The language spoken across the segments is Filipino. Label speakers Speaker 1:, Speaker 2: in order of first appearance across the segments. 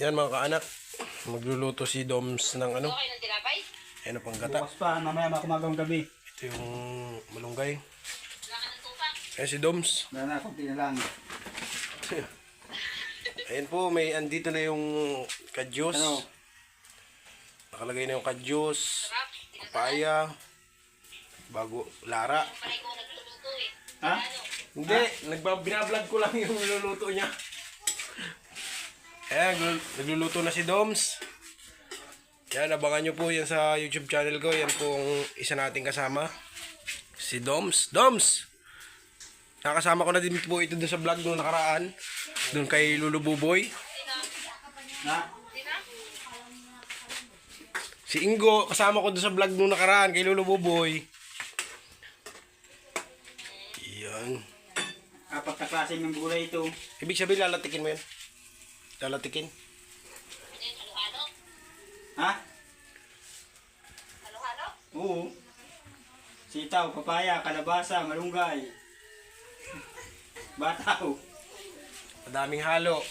Speaker 1: Yan mga kaanak. Magluluto si Doms ng ano.
Speaker 2: Okay ng tinapay?
Speaker 1: Ano pang gata.
Speaker 3: Bukas pa, mamaya makumagang gabi.
Speaker 1: Ito yung malunggay.
Speaker 2: Wala ka ng tupak.
Speaker 1: Ayan si Doms.
Speaker 3: Wala na, kunti na lang.
Speaker 1: Ayan po, may andito na yung kadyos.
Speaker 3: Ano?
Speaker 1: Nakalagay na yung kadyos,
Speaker 2: Sarap.
Speaker 1: papaya, bago lara.
Speaker 2: Panay ko nagluluto eh.
Speaker 3: Ha?
Speaker 1: Hindi, binablog ko lang yung niluluto niya. Ayan, nagluluto na si Doms. Yan, abangan nyo po yan sa YouTube channel ko. Yan po ang isa nating kasama. Si Doms. Doms! Nakasama ko na din po ito doon sa vlog nung nakaraan. Doon kay Lulu Buboy.
Speaker 3: Ha?
Speaker 1: Si Ingo, kasama ko doon sa vlog nung nakaraan kay Lulu Buboy. Yan.
Speaker 3: Apat na klase ng gulay ito.
Speaker 1: Ibig sabihin, lalatikin mo yan. Lalatikin.
Speaker 2: Halo-halo?
Speaker 3: Ha?
Speaker 2: Halo-halo?
Speaker 3: Oo. Sitaw, papaya, kalabasa, malunggay. Bataw.
Speaker 1: Madaming halo.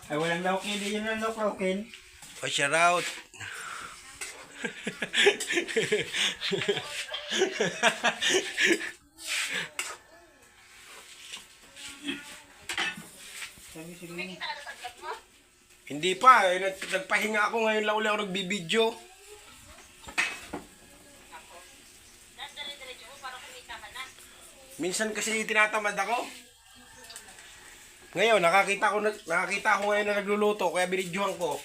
Speaker 3: Ay, walang laukin. Hindi yun lang laukin.
Speaker 1: Watch her out.
Speaker 2: Nakita ka na sa vlog mo?
Speaker 1: Hindi pa. Nagpahinga ako ngayon lang ulit ako nagbibideo.
Speaker 2: Ako. Tapos dali-diretso mo para kumita ka na.
Speaker 1: Minsan kasi tinatamad ako. Ngayon, nakakita ko ngayon na nagluluto, kaya binidyohan ko.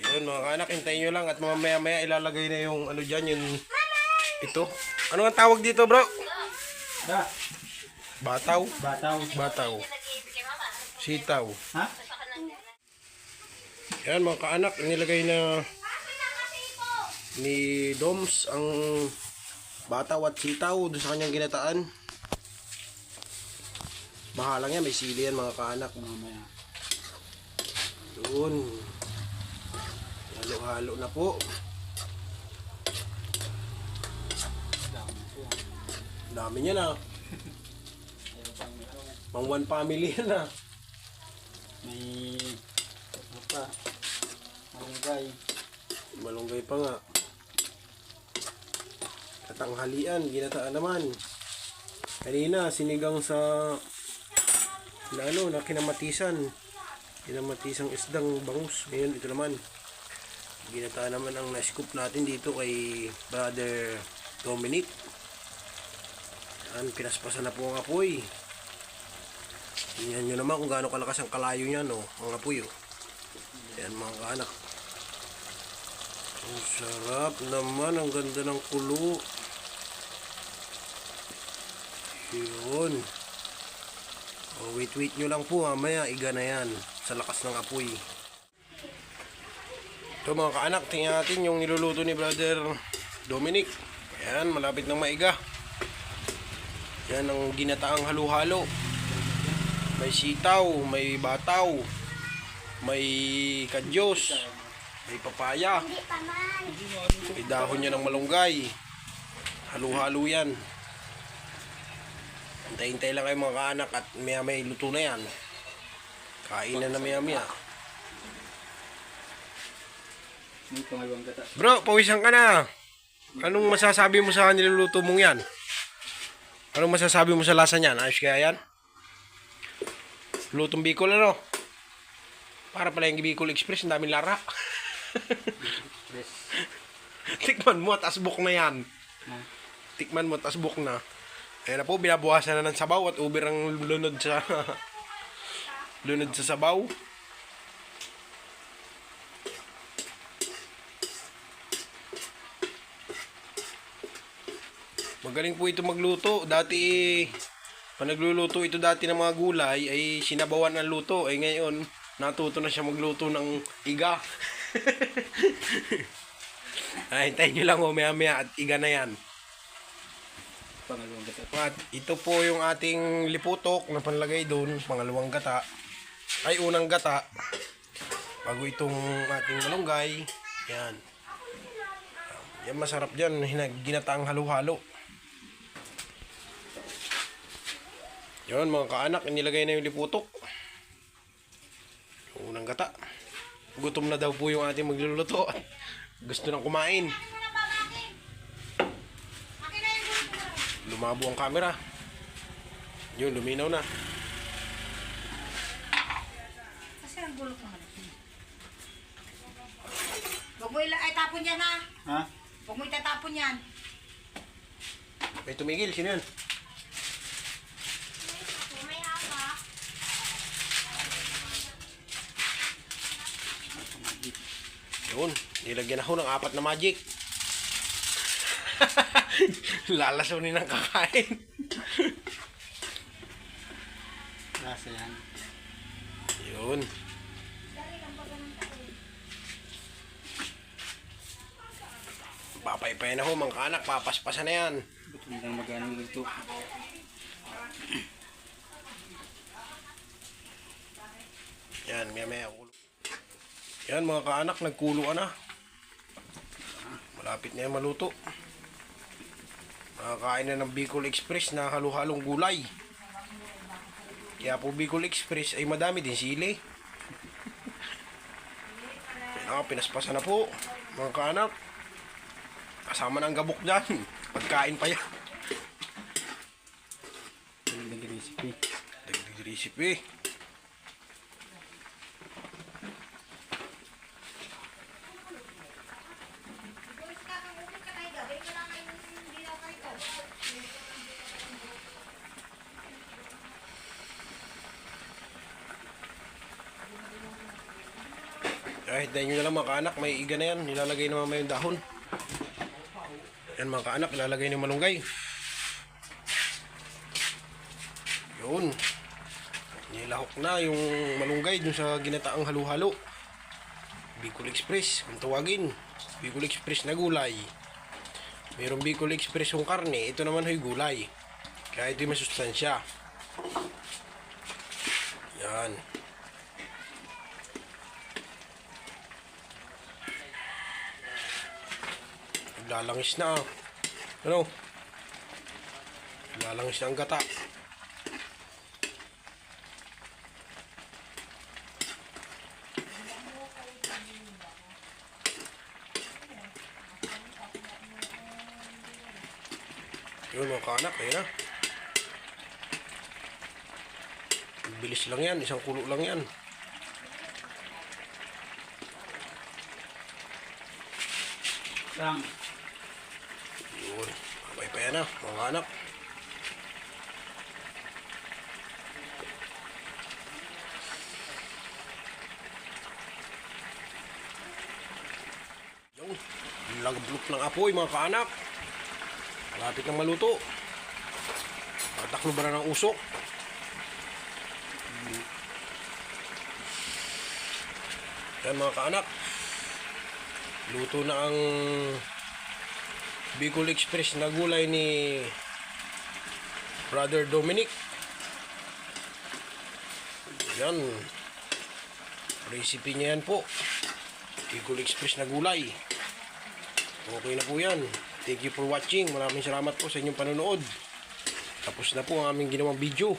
Speaker 1: Yun mga kanak, hintayin nyo lang at mamaya-maya ilalagay na yung ano dyan, yung ito. Ano ang tawag dito bro?
Speaker 3: Da.
Speaker 1: Bataw?
Speaker 3: Bataw.
Speaker 1: Bataw.
Speaker 2: Nag-iibig kay mama.
Speaker 1: Sitaw.
Speaker 3: Ha?
Speaker 2: Basta ka lang yan.
Speaker 1: Yan mga kaanak, nilagay na ni Doms ang bataw at sitaw doon sa kanyang ginataan. Bahalang yan, may sili yan mga kaanak.
Speaker 3: Mamaya.
Speaker 1: Doon. Halo-halo na po. Dami niya na. Pang one family yan na.
Speaker 3: May... Ano pa? Malunggay.
Speaker 1: Malunggay pa nga. Katanghalian, ginataan naman. Kanina, sinigang sa na kinamatisan. Kinamatisang isdang bangus. Ngayon, ito naman. Ginataan naman ang na-scoop natin dito kay Brother Dominic. Yan, pinaspasan na po ang apoy. Tingnan nyo naman kung gaano kalakas ang kalayo niya, no? Ang apoy, oh. Yan mga kaanak. Ang sarap naman, ang ganda ng kulo. Yun. Oh, wait nyo lang po, mamaya iga na yan sa lakas ng apoy. Ito mga kaanak, tingnan natin yung niluluto ni Brother Dominic. Ayan, malapit ng maiga. Yan ang ginataang halo-halo. May sitaw, may bataw, may kadyos, may papaya, may dahon niya ng malunggay. Halo-halo yan. Hintay-hintay lang kayo mga kaanak at maya-maya luto na yan. Kain na maya-maya.
Speaker 3: May pangalawang gata.
Speaker 1: Bro, pawisan ka na. Anong masasabi mo sa niluluto mong yan? Anong masasabi mo sa lasa niyan? Ayos kaya yan? Lutong Bicol ano? Para pala yung Bicol Express, ang daming lara. Tikman mo at asbok na yan. Tikman mo at asbok na. Ayan na po, binabuhasan na ng sabaw at uber ang lunod sa lunod sa sabaw. Magaling po ito magluto. Dati, pag nagluluto ito dati ng mga gulay, ay sinabawan ang luto. Ay ngayon, natuto na siya magluto ng iga. Ay, hintayin nyo lang maya-maya at iga na yan.
Speaker 3: Pangalawang gata.
Speaker 1: At ito po yung ating liputok na panlagay doon. Pangalawang gata. Ay, unang gata. Bago itong ating malunggay. Yan. Yan masarap dyan. Ginataang halo-halo. Yun mga kaanak, inilagay na yung liputok. Yung unang gata. Gutom na daw po yung ating magluluto. Gusto nang kumain. Lumabo ang camera. Yun, luminaw na.
Speaker 2: Kasi ang gulo ko malaki. Huwag mo ay tapon yan ha.
Speaker 3: Ha?
Speaker 2: Huwag mo itatapon yan.
Speaker 1: May tumigil, sino yun?
Speaker 2: May hawak.
Speaker 1: Yun, nilagyan ako ng 4 na magic. Lalasonin ng kakain.
Speaker 3: Lasa yan.
Speaker 1: Yun. Papaypayan ako mga kaanak, papaspasan na yan.
Speaker 3: Gutom lang mag-anong luto.
Speaker 1: Yan, maya kulo. Yan mga kaanak, nagkulo ka na. Malapit na yan maluto. Nakakain na ng Bicol Express na halo-halong gulay. Kaya po Bicol Express ay madami din sili. Yan, pinaspasan na po mga kaanak. Kasama ng gabok dyan. Pagkain pa yan.
Speaker 3: Dagdag recipe.
Speaker 1: Dagdag recipe. Kahit dahil nyo na lang mga kaanak, may iga na yan. Nilalagay na mamaya yung dahon. Yan mga kaanak, ilalagay na yung malunggay. Yun. Nilahok na yung malunggay dun sa ginataang halo-halo. Bicol Express, kung tawagin. Bicol Express na gulay. Mayroong Bicol Express yung karne. Ito naman yung gulay. Kaya ito yung masustansya. Yan. Lalangis na. Ano? Lalangis na ang gata. Yun mga kaanak, ayun na. Bilis lang yan, isang kulo lang yan.
Speaker 3: Lang.
Speaker 1: Yun, kapay pa yan na, mga anak. Yun, lagbulok ng apoy mga kaanak. Malapit ng maluto. Tataklo ba na ng usok? Yan mga kaanak. Luto na ang Bicol Express na gulay ni Brother Dominic. Yan. Recipe niya yan po. Bicol Express na gulay. Okay na po yan. Thank you for watching. Maraming salamat po sa inyong panonood. Tapos na po ang aming ginawang video.